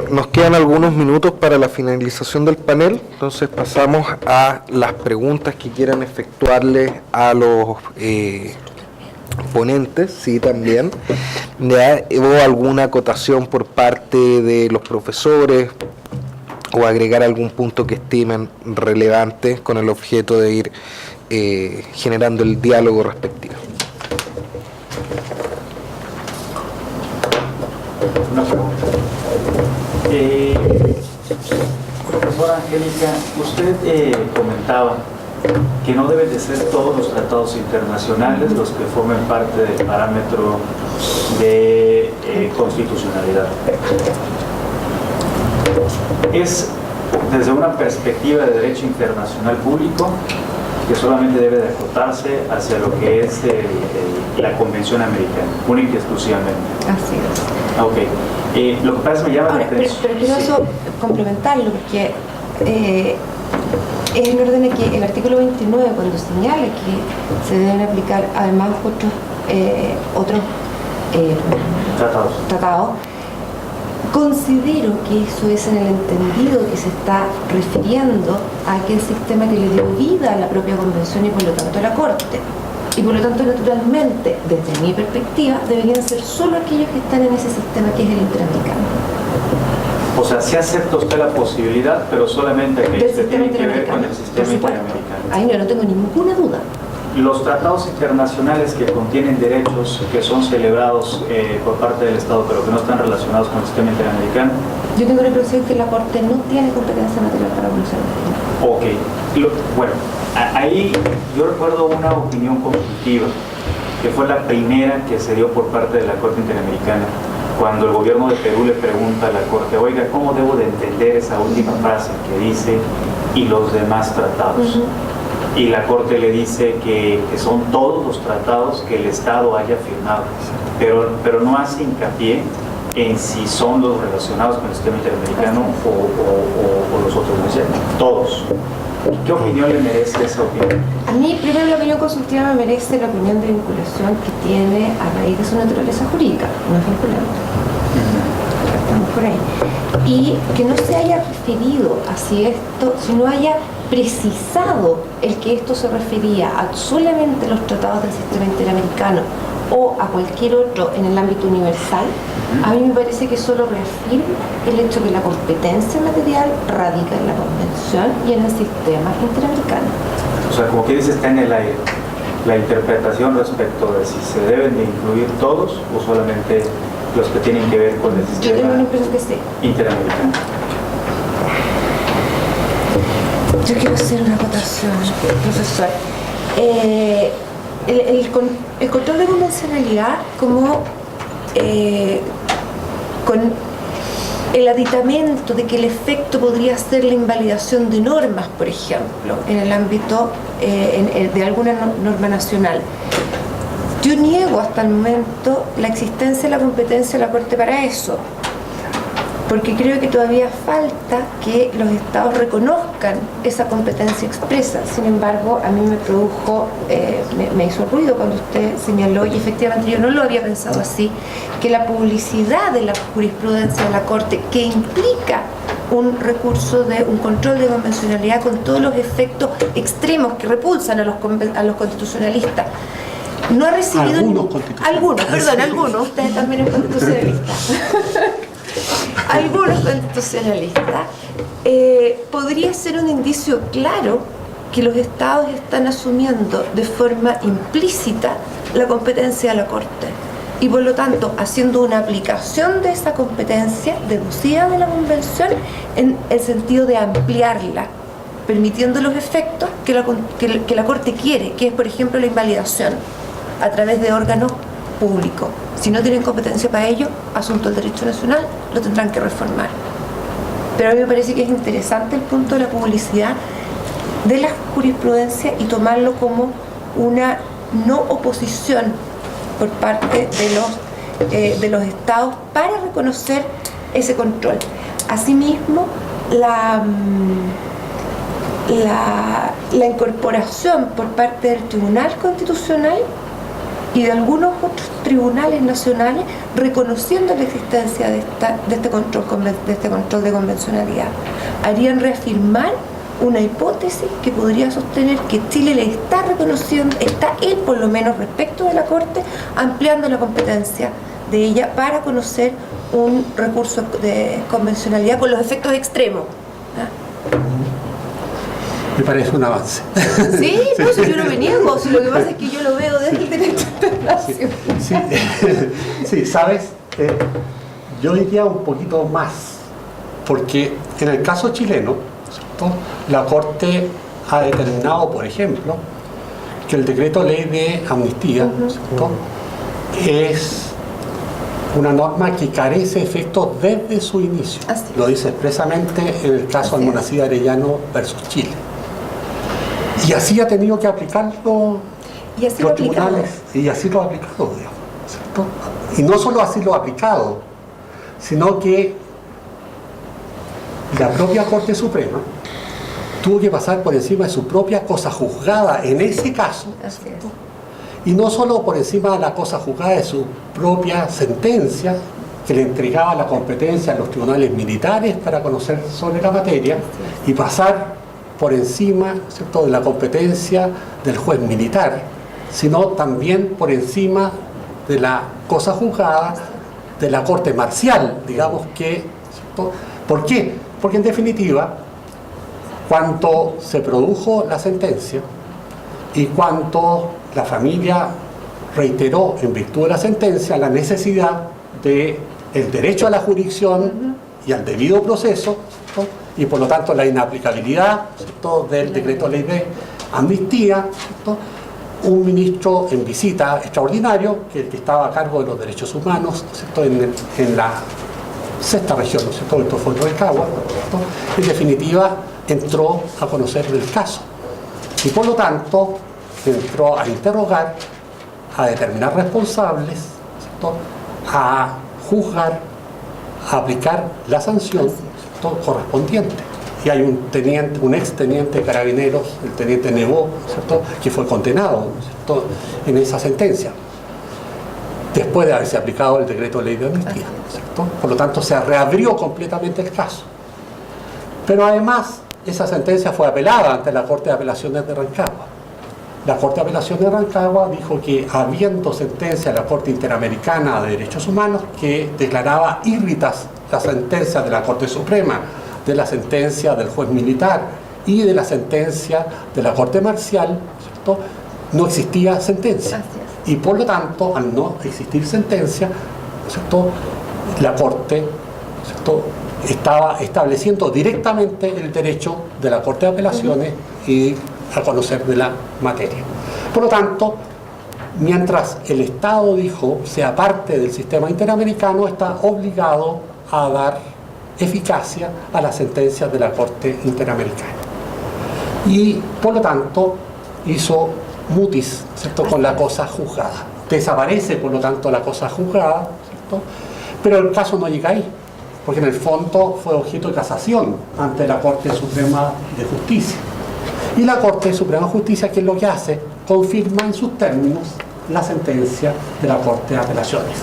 Bueno, nos quedan algunos minutos para la finalización del panel, entonces pasamos a las preguntas que quieran efectuarle a los ponentes, sí, también. ¿Ya? ¿Hubo alguna acotación por parte de los profesores o agregar algún punto que estimen relevante con el objeto de ir generando el diálogo respectivo? Una pregunta. Profesora Angélica, usted comentaba que no deben de ser todos los tratados internacionales los que formen parte del parámetro de constitucionalidad. Es desde una perspectiva de derecho internacional público que solamente debe de acotarse hacia lo que es la Convención Americana, única y exclusivamente. Así es. Ok. Lo que pasa es que me llama la atención. Pero quiero eso complementarlo, porque es en orden de que el artículo 29, cuando señala que se deben aplicar además otros tratados, considero que eso es en el entendido que se está refiriendo a aquel sistema que le dio vida a la propia convención y por lo tanto a la Corte. Y por lo tanto, naturalmente, desde mi perspectiva, deberían ser solo aquellos que están en ese sistema que es el interamericano. O sea, sí acepta usted la posibilidad, pero solamente aquellos que tienen que ver con el sistema interamericano. Ahí no tengo ninguna duda. Los tratados internacionales que contienen derechos que son celebrados por parte del Estado, pero que no están relacionados con el sistema interamericano. Yo tengo la impresión que la Corte no tiene competencia material para evolucionar. Ok. Bueno, ahí yo recuerdo una opinión consultiva, que fue la primera que se dio por parte de la Corte Interamericana, cuando el gobierno de Perú le pregunta a la Corte, oiga, ¿cómo debo de entender esa última frase que dice, y los demás tratados? Y la Corte le dice que son todos los tratados que el Estado haya firmado, pero no hace hincapié en si son los relacionados con el sistema interamericano o los otros, ¿no? Todos. ¿Qué opinión le merece esa opinión? A mí, primero, la opinión consultiva me merece la opinión de vinculación que tiene a raíz de su naturaleza jurídica, no es vinculante. Estamos por ahí. Y que no se haya referido hacia esto, sino haya precisado el que esto se refería a solamente los tratados del sistema interamericano o a cualquier otro en el ámbito universal, a mí me parece que solo reafirma el hecho que la competencia material radica en la Convención y en el sistema interamericano. O sea, como que dice, está en el aire la interpretación respecto de si se deben de incluir todos o solamente los que tienen que ver con el sistema. Yo tengo la impresión que sí. Interamericano. Yo quiero hacer una acotación, profesor. El control de convencionalidad como con el aditamento de que el efecto podría ser la invalidación de normas, por ejemplo, en el ámbito de alguna norma nacional. Yo niego hasta el momento la existencia de la competencia de la Corte para eso, porque creo que todavía falta que los estados reconozcan esa competencia expresa. Sin embargo, a mí me produjo, me hizo ruido cuando usted señaló, y efectivamente yo no lo había pensado así, que la publicidad de la jurisprudencia de la Corte, que implica un recurso de un control de convencionalidad con todos los efectos extremos que repulsan a los constitucionalistas, no ha recibido algunos, ustedes también son constitucionalistas. Algunos constitucionalistas, podría ser un indicio claro que los estados están asumiendo de forma implícita la competencia de la Corte y por lo tanto haciendo una aplicación de esa competencia deducida de la Convención en el sentido de ampliarla, permitiendo los efectos que la Corte quiere, que es por ejemplo la invalidación a través de órganos públicos. Si no tienen competencia para ello, asunto del derecho nacional, lo tendrán que reformar. Pero a mí me parece que es interesante el punto de la publicidad de la jurisprudencia y tomarlo como una no oposición por parte de los estados para reconocer ese control. Asimismo, la incorporación por parte del Tribunal Constitucional y de algunos otros tribunales nacionales reconociendo la existencia de este control de convencionalidad. Harían reafirmar una hipótesis que podría sostener que Chile le está reconociendo, está él por lo menos respecto de la Corte, ampliando la competencia de ella para conocer un recurso de convencionalidad con los efectos extremos. Me parece un avance. Sí, no, si yo no me niego, si lo que pasa es que yo lo veo desde el derecho internacional. Sí, sí, sabes, yo diría un poquito más, porque en el caso chileno, ¿cierto?, la Corte ha determinado, por ejemplo, que el decreto ley de amnistía, ¿cierto?, es una norma que carece de efectos desde su inicio. Lo dice expresamente en el caso Almonacid Arellano versus Chile. Y así ha tenido que aplicarlo los tribunales, y así lo ha aplicado, digamos, ¿cierto? Y no solo así lo ha aplicado, sino que la propia Corte Suprema tuvo que pasar por encima de su propia cosa juzgada en ese caso, ¿cierto?, y no solo por encima de la cosa juzgada de su propia sentencia, que le entregaba la competencia a los tribunales militares para conocer sobre la materia, y pasar por encima, ¿cierto?, de la competencia del juez militar, sino también por encima de la cosa juzgada de la Corte Marcial, digamos que, ¿cierto? ¿Por qué? Porque en definitiva, cuando se produjo la sentencia y cuando la familia reiteró en virtud de la sentencia la necesidad del derecho a la jurisdicción y al debido proceso, ¿cierto?, y por lo tanto la inaplicabilidad, ¿cierto?, del decreto ley de amnistía, ¿cierto?, un ministro en visita extraordinario, que el que estaba a cargo de los derechos humanos, ¿cierto?, en la sexta región, ¿no es cierto?, esto fue Rancagua, ¿cierto?, en definitiva entró a conocer el caso y por lo tanto entró a interrogar, a determinar responsables, ¿cierto?, a juzgar, a aplicar la sanción, ¿cierto?, correspondiente. Y hay un ex teniente de carabineros, el teniente Nevó, ¿cierto?, que fue condenado, ¿cierto?, en esa sentencia, después de haberse aplicado el decreto de ley de amnistía, ¿cierto? Por lo tanto, se reabrió completamente el caso. Pero además, esa sentencia fue apelada ante la Corte de Apelaciones de Rancagua. La Corte de Apelaciones de Rancagua dijo que, habiendo sentencia de la Corte Interamericana de Derechos Humanos que declaraba írritas las sentencias de la Corte Suprema, de la sentencia del juez militar y de la sentencia de la Corte Marcial, ¿cierto?, no existía sentencia. Y por lo tanto, al no existir sentencia, ¿cierto?, la Corte, ¿cierto?, estaba estableciendo directamente el derecho de la Corte de Apelaciones y a conocer de la materia. Por lo tanto, mientras el Estado dijo sea parte del sistema interamericano, está obligado a dar eficacia a las sentencias de la Corte Interamericana. Y por lo tanto hizo mutis, ¿cierto?, con la cosa juzgada. Desaparece por lo tanto la cosa juzgada, ¿cierto?, pero el caso no llega ahí, porque en el fondo fue objeto de casación ante la Corte Suprema de Justicia. Y la Corte Suprema de Justicia, ¿qué es lo que hace? Confirma en sus términos la sentencia de la Corte de Apelaciones.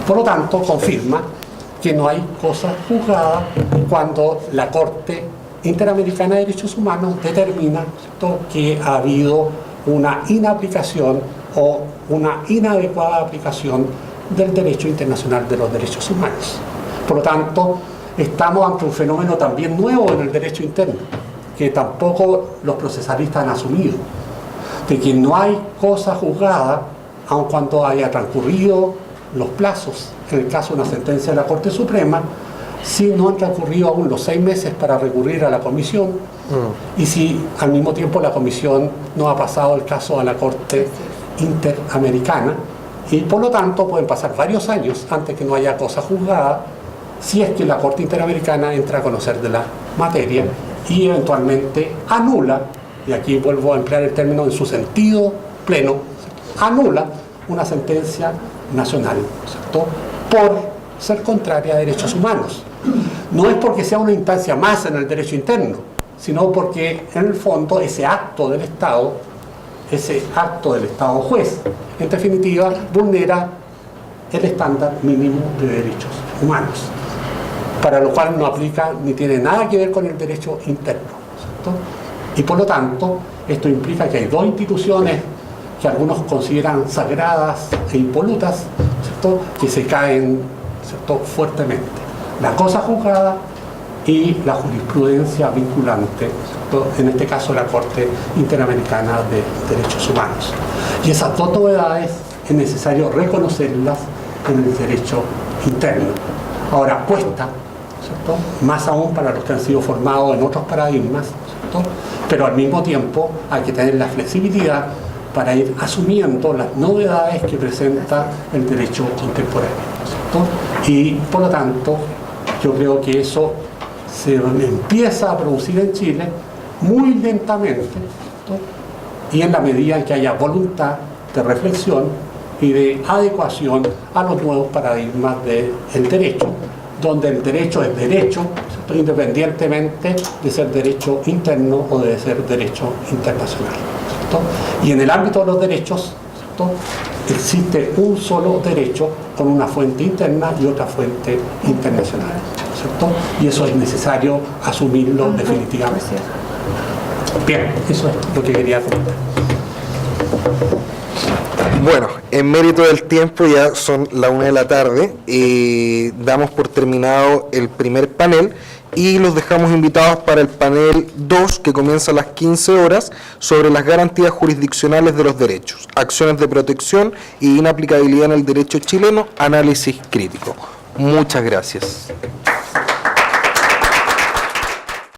Por lo tanto, confirma que no hay cosa juzgada cuando la Corte Interamericana de Derechos Humanos determina, ¿cierto?, que ha habido una inaplicación o una inadecuada aplicación del derecho internacional de los derechos humanos. Por lo tanto, estamos ante un fenómeno también nuevo en el derecho interno, que tampoco los procesalistas han asumido, de que no hay cosa juzgada aun cuando haya transcurrido los plazos, en el caso de una sentencia de la Corte Suprema, si no han transcurrido aún los 6 meses para recurrir a la comisión, y si al mismo tiempo la comisión no ha pasado el caso a la Corte Interamericana, y por lo tanto pueden pasar varios años antes que no haya cosa juzgada, si es que la Corte Interamericana entra a conocer de la materia y eventualmente anula, y aquí vuelvo a emplear el término en su sentido pleno, anula una sentencia nacional, ¿cierto?, por ser contraria a derechos humanos. No es porque sea una instancia más en el derecho interno, sino porque en el fondo ese acto del Estado ese acto del Estado juez, en definitiva, vulnera el estándar mínimo de derechos humanos, para lo cual no aplica ni tiene nada que ver con el derecho interno, ¿cierto? Y por lo tanto, esto implica que hay dos instituciones que algunos consideran sagradas e impolutas, ¿cierto?, que se caen, ¿cierto?, fuertemente. La cosa juzgada y la jurisprudencia vinculante, ¿cierto?, en este caso la Corte Interamericana de Derechos Humanos. Y esas dos novedades es necesario reconocerlas en el derecho interno. Ahora, cuesta, ¿cierto?, más aún para los que han sido formados en otros paradigmas, ¿cierto?, pero al mismo tiempo hay que tener la flexibilidad para ir asumiendo las novedades que presenta el derecho contemporáneo, ¿cierto? Y por lo tanto, yo creo que eso se empieza a producir en Chile muy lentamente, ¿cierto?, y en la medida en que haya voluntad de reflexión y de adecuación a los nuevos paradigmas del derecho, donde el derecho es derecho, ¿cierto?, independientemente de ser derecho interno o de ser derecho internacional, ¿cierto? Y en el ámbito de los derechos, ¿cierto?, existe un solo derecho con una fuente interna y otra fuente internacional, ¿cierto? Y eso es necesario asumirlo definitivamente. Bien, eso es lo que quería comentar. Bueno, en mérito del tiempo, ya son la 1 de la tarde, damos por terminado el primer panel y los dejamos invitados para el panel 2, que comienza a las 15 horas, sobre las garantías jurisdiccionales de los derechos, acciones de protección y inaplicabilidad en el derecho chileno, análisis crítico. Muchas gracias.